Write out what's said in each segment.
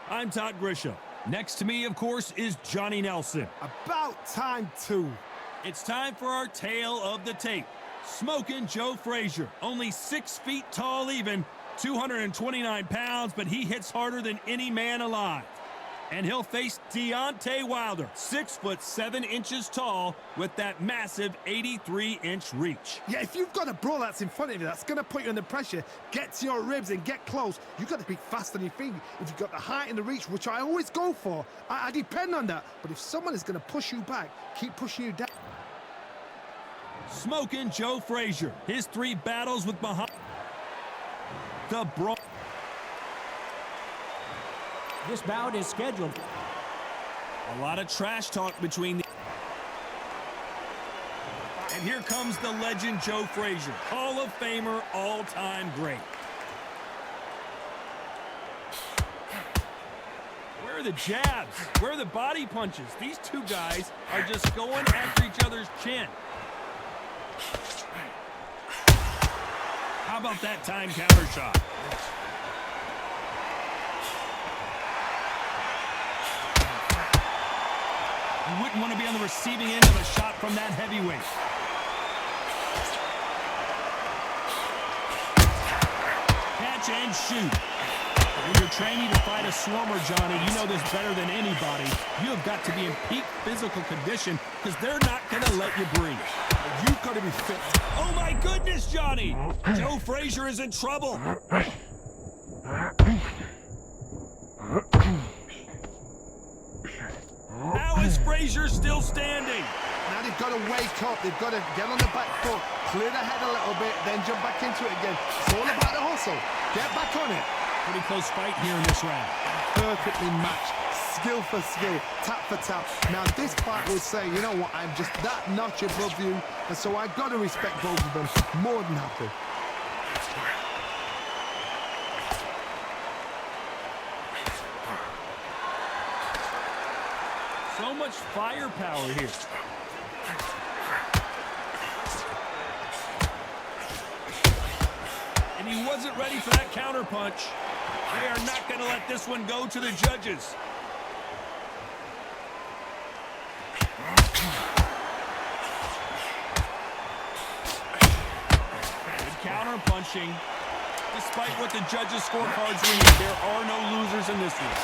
I'm Todd Grisham. Next to me, of course, is Johnny Nelson. About time, too. It's time for our tale of the tape. Smoking Joe Frazier, only 6 feet tall even, 229 pounds, but he hits harder than any man alive. And he'll face Deontay Wilder, 6'7" tall, with that massive 83-inch reach. Yeah, if you've got a brawl that's in front of you, that's going to put you under pressure, get to your ribs and get close, you've got to be fast on your feet. If you've got the height and the reach, which I always go for, I depend on that. But if someone is going to push you back, keep pushing you down. Smoking Joe Frazier, his 3 battles with Muhammad. The brawl. This bout is scheduled. A lot of trash talk between the... And here comes the legend Joe Frazier, Hall of Famer, all-time great. Where are the jabs? Where are the body punches? These two guys are just going after each other's chin. How about that time counter shot? You wouldn't want to be on the receiving end of a shot from that heavyweight. Catch and shoot. When you're training to fight a swarmer, Johnny, you know this better than anybody. You have got to be in peak physical condition because they're not going to let you breathe. You've got to be fit. Oh, my goodness, Johnny. Joe Frazier is in trouble. How is Frazier still standing? Now they've got to wake up. They've got to get on the back foot, clear the head a little bit, then jump back into it again. It's all about the hustle. Get back on it. Pretty close fight here in this round. Perfectly matched. Skill for skill, tap for tap. Now this fight will say, you know what, I'm just that notch above you, and so I've got to respect both of them more than happy. So much firepower here. And he wasn't ready for that counter punch. They are not going to let this one go to the judges. Good counter punching. Despite what the judges' scorecards read, there are no losers in this one.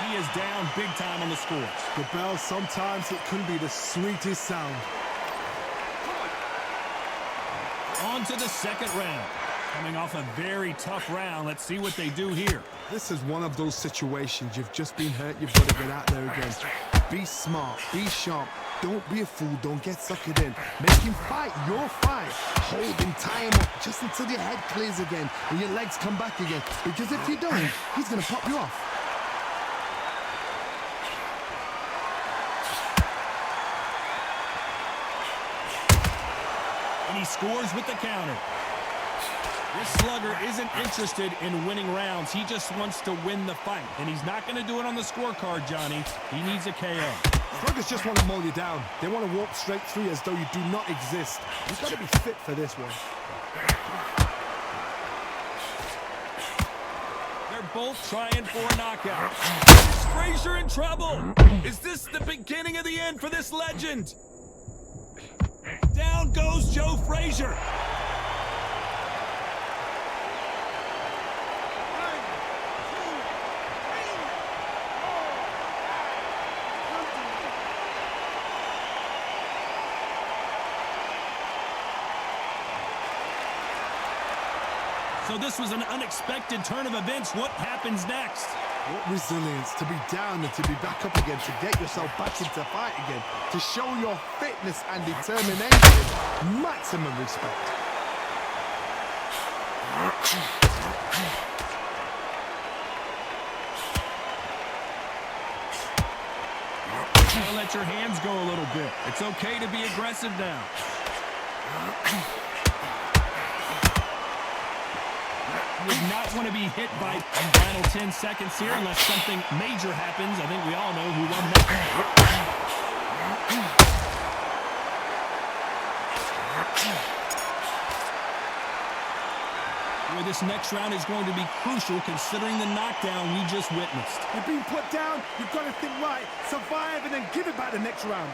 He is down big time on the scores. The bell, sometimes it can be the sweetest sound. On to the second round. Coming off a very tough round, let's see what they do here. This is one of those situations. You've just been hurt, you've got to get out there again. Be smart, be sharp. Don't be a fool, don't get suckered in. Make him fight your fight. Hold him, tie him up just until your head clears again and your legs come back again. Because if you don't, he's going to pop you off. And he scores with the counter. This slugger isn't interested in winning rounds. He just wants to win the fight. And he's not going to do it on the scorecard, Johnny. He needs a KO. Sluggers just want to mow you down. They want to walk straight through you as though you do not exist. You've got to be fit for this one. They're both trying for a knockout. Is Frazier in trouble? Is this the beginning of the end for this legend? Down goes Joe Frazier. So this was an unexpected turn of events. What happens next? What resilience to be down and to be back up again, to get yourself back into fight again, to show your fitness and determination. Maximum respect. Gotta let your hands go a little bit. It's okay to be aggressive now. Would not want to be hit by the final 10 seconds here unless something major happens. I think we all know who won that. Boy, this next round is going to be crucial considering the knockdown we just witnessed. You're being put down, you've got to think right, survive, and then give it back the next round.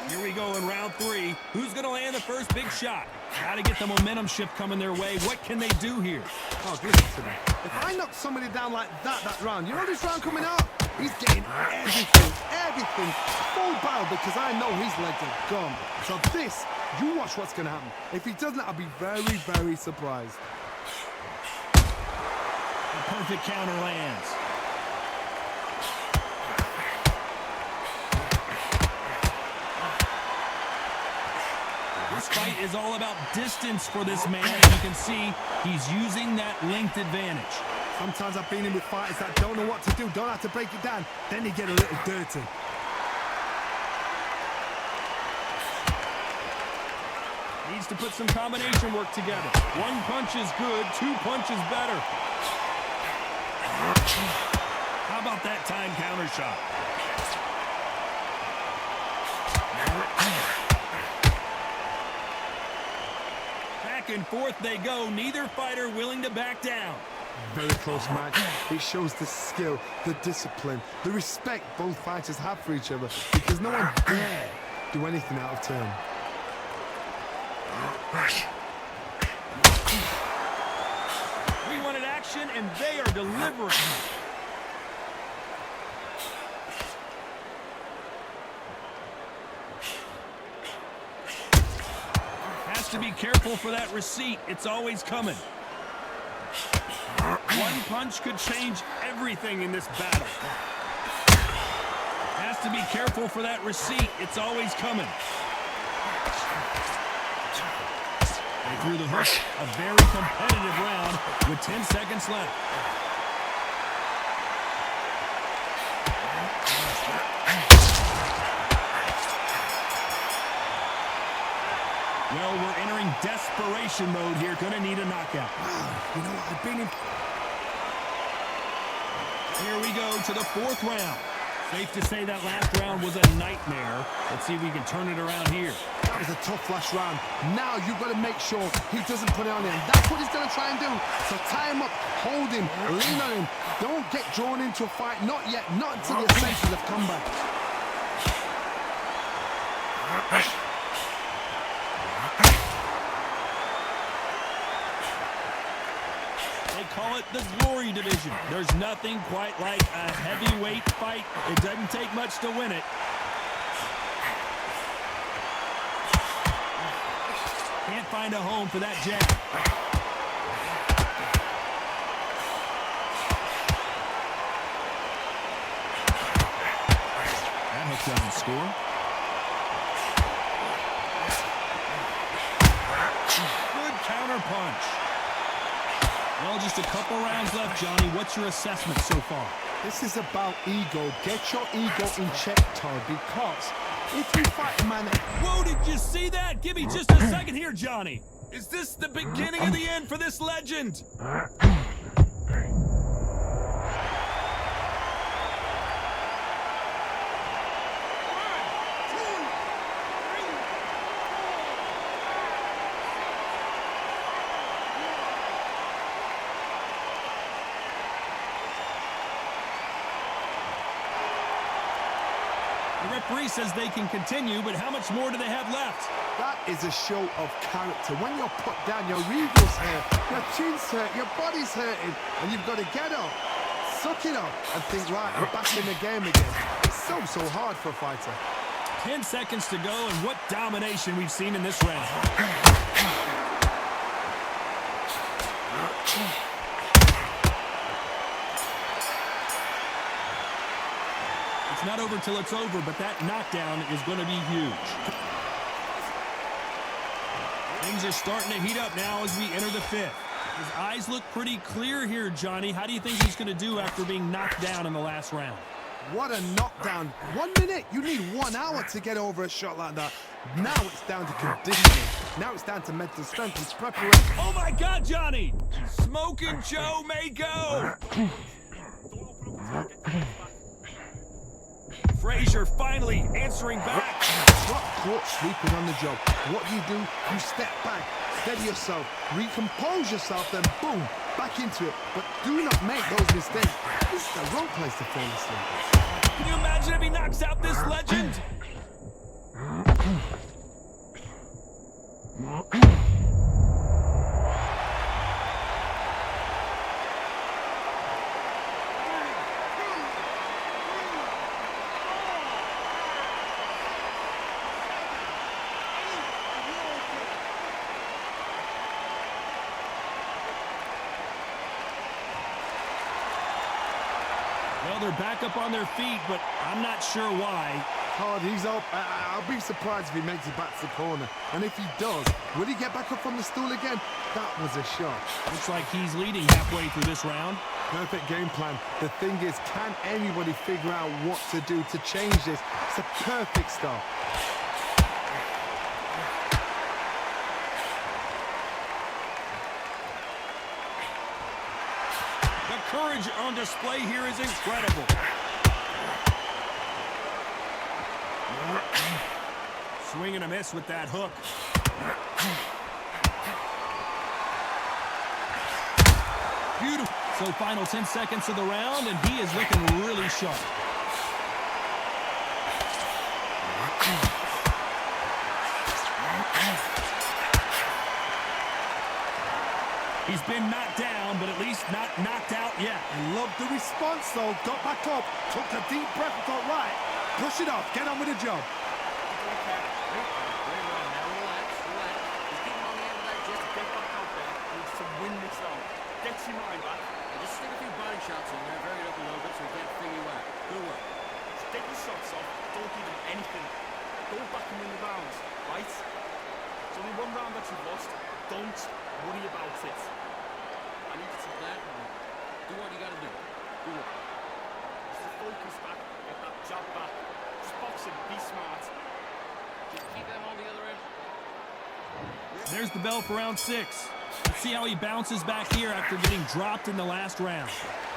Here we go in round 3. Who's going to land the first big shot? Got to get the momentum shift coming their way. What can they do here? Oh, listen to me. If I knock somebody down like that round, you know this round coming up? He's getting everything full barrel because I know his legs are gone. So this, you watch what's going to happen. If he doesn't, I'll be very, very surprised. The perfect counter lands. This fight is all about distance for this man, and you can see he's using that length advantage. Sometimes I've been in with fighters that don't know what to do, don't have to break it down, then they get a little dirty. Needs to put some combination work together. One punch is good, 2 punches better. How about that time counter shot? Back and forth they go, neither fighter willing to back down. Very close match. It shows the skill, the discipline, the respect both fighters have for each other because no one dare do anything out of turn. We wanted action, and they are delivering. Has to be careful for that receipt. It's always coming. One punch could change everything in this battle. Has to be careful for that receipt. It's always coming. They threw the hook. A very competitive round with 10 seconds left. Well, we're entering desperation mode here. Gonna need a knockout. You know what? I've been in... Here we go to the 4th round. Safe to say that last round was a nightmare. Let's see if we can turn it around here. That was a tough last round. Now you've got to make sure he doesn't put it on him. That's what he's going to try and do. So tie him up, hold him, lean on him. Don't get drawn into a fight. Not yet. Not until you're senses have come back. Call it the glory division. There's nothing quite like a heavyweight fight. It doesn't take much to win it. Can't find a home for that jab. That hook doesn't score. Good counter punch. Well, just a couple rounds left, Johnny. What's your assessment so far? This is about ego. Get your ego in check, Todd, because if you fight a man... Whoa, did you see that? Give me just a second here, Johnny. Is this the beginning of the end for this legend? The referee says they can continue, but how much more do they have left? That is a show of character. When you're put down, your ego's hurt, your chin's hurt, your body's hurting, and you've got to get up, suck it up, and think, right, I'm back in the game again. It's so hard for a fighter. 10 seconds to go, and what domination we've seen in this round. It's not over till it's over, but that knockdown is going to be huge. Things are starting to heat up now as we enter the 5th. His eyes look pretty clear here, Johnny. How do you think he's going to do after being knocked down in the last round? What a knockdown. 1 minute, you need 1 hour to get over a shot like that. Now it's down to conditioning. Now it's down to mental strength and preparation. Oh my God, Johnny! Smoking Joe may go! Frazier finally answering back. Got caught sleeping on the job. What do? You step back, steady yourself, recompose yourself, then boom, back into it. But do not make those mistakes. This is the wrong place to fall asleep. Can you imagine if he knocks out this legend? Well, they're back up on their feet, but I'm not sure why. Hard, he's up. I'll be surprised if he makes it back to the corner. And if he does, will he get back up from the stool again? That was a shot. Looks like he's leading halfway through this round. Perfect game plan. The thing is, can anybody figure out what to do to change this? It's a perfect start. The courage on display here is incredible. Swing and a miss with that hook. Beautiful. So final 10 seconds of the round, and he is looking really sharp. He's been knocked down, but at least not knocked out yet. I love the response, though. Got back up, took a deep breath and thought, right, brush it off, get on with the job. Get your mind back and just stick a few body shots in there, vary it up a little bit so we can't figure you out. Good work. Just get your shots off, don't give them anything. Don't back them in the rounds, right? It's only one round that you've lost. Don't worry about it. I need you to plan. Do what you gotta do. Do it. Just focus back, get that jab back. Just boxing, be smart. Just keep them on the other end. There's the bell for round 6. Let's see how he bounces back here after getting dropped in the last round.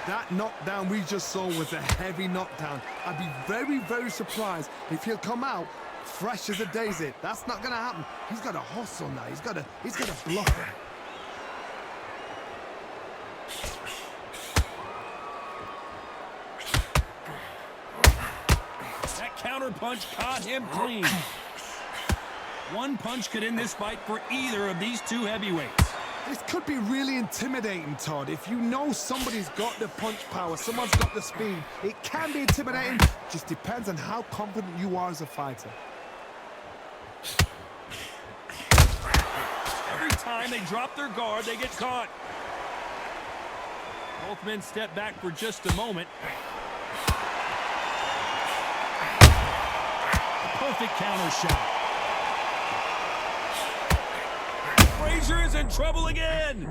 That knockdown we just saw was a heavy knockdown. I'd be very, very surprised if he'll come out fresh as a daisy. That's not gonna happen. He's got to hustle now. He's got to block it. That counter punch caught him clean. One punch could end this fight for either of these two heavyweights. This could be really intimidating, Todd. If you know somebody's got the punch power, someone's got the speed, it can be intimidating. Just depends on how confident you are as a fighter. Every time they drop their guard, they get caught. Both men step back for just a moment. A perfect counter shot. Frazier is in trouble again.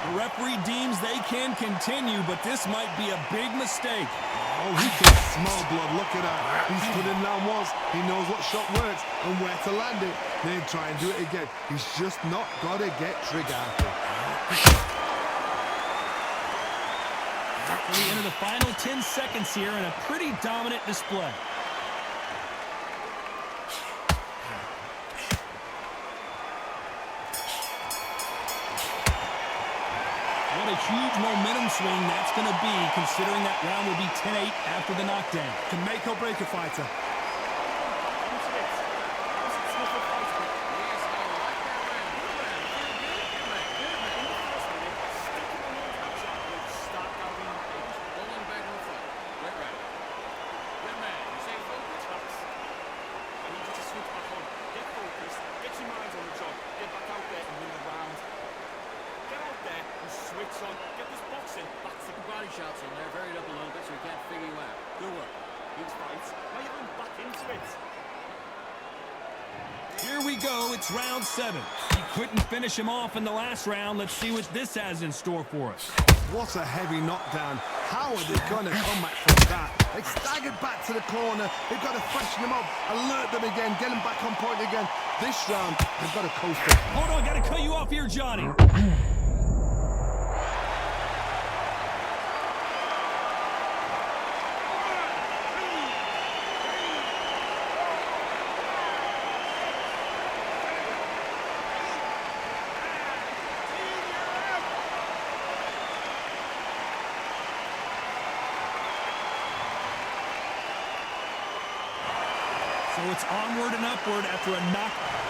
The referee deems they can continue, but this might be a big mistake. Oh, he can smell blood. Look at that. He's put in down once. He knows what shot works and where to land it. Then try and do it again. He's just not got to get trigger happy. We enter the final 10 seconds here in a pretty dominant display. What a huge momentum swing that's going to be, considering that round will be 10-8 after the knockdown. Can make or break a fighter. Get your mind son. Get this boxing back to Body shots in there, varied up a little bit so he can't figure you out. Good work. these fights. Now you're going back into it. Here we go. It's round 7. He couldn't finish him off in the last round. Let's see what this has in store for us. What a heavy knockdown. How are they going to come back from that? They staggered back to the corner. They've got to freshen them up, alert them again, get them back on point again. This round, they've got to coast it. Hold on, got to cut you off here, Johnny. So it's onward and upward after a knock.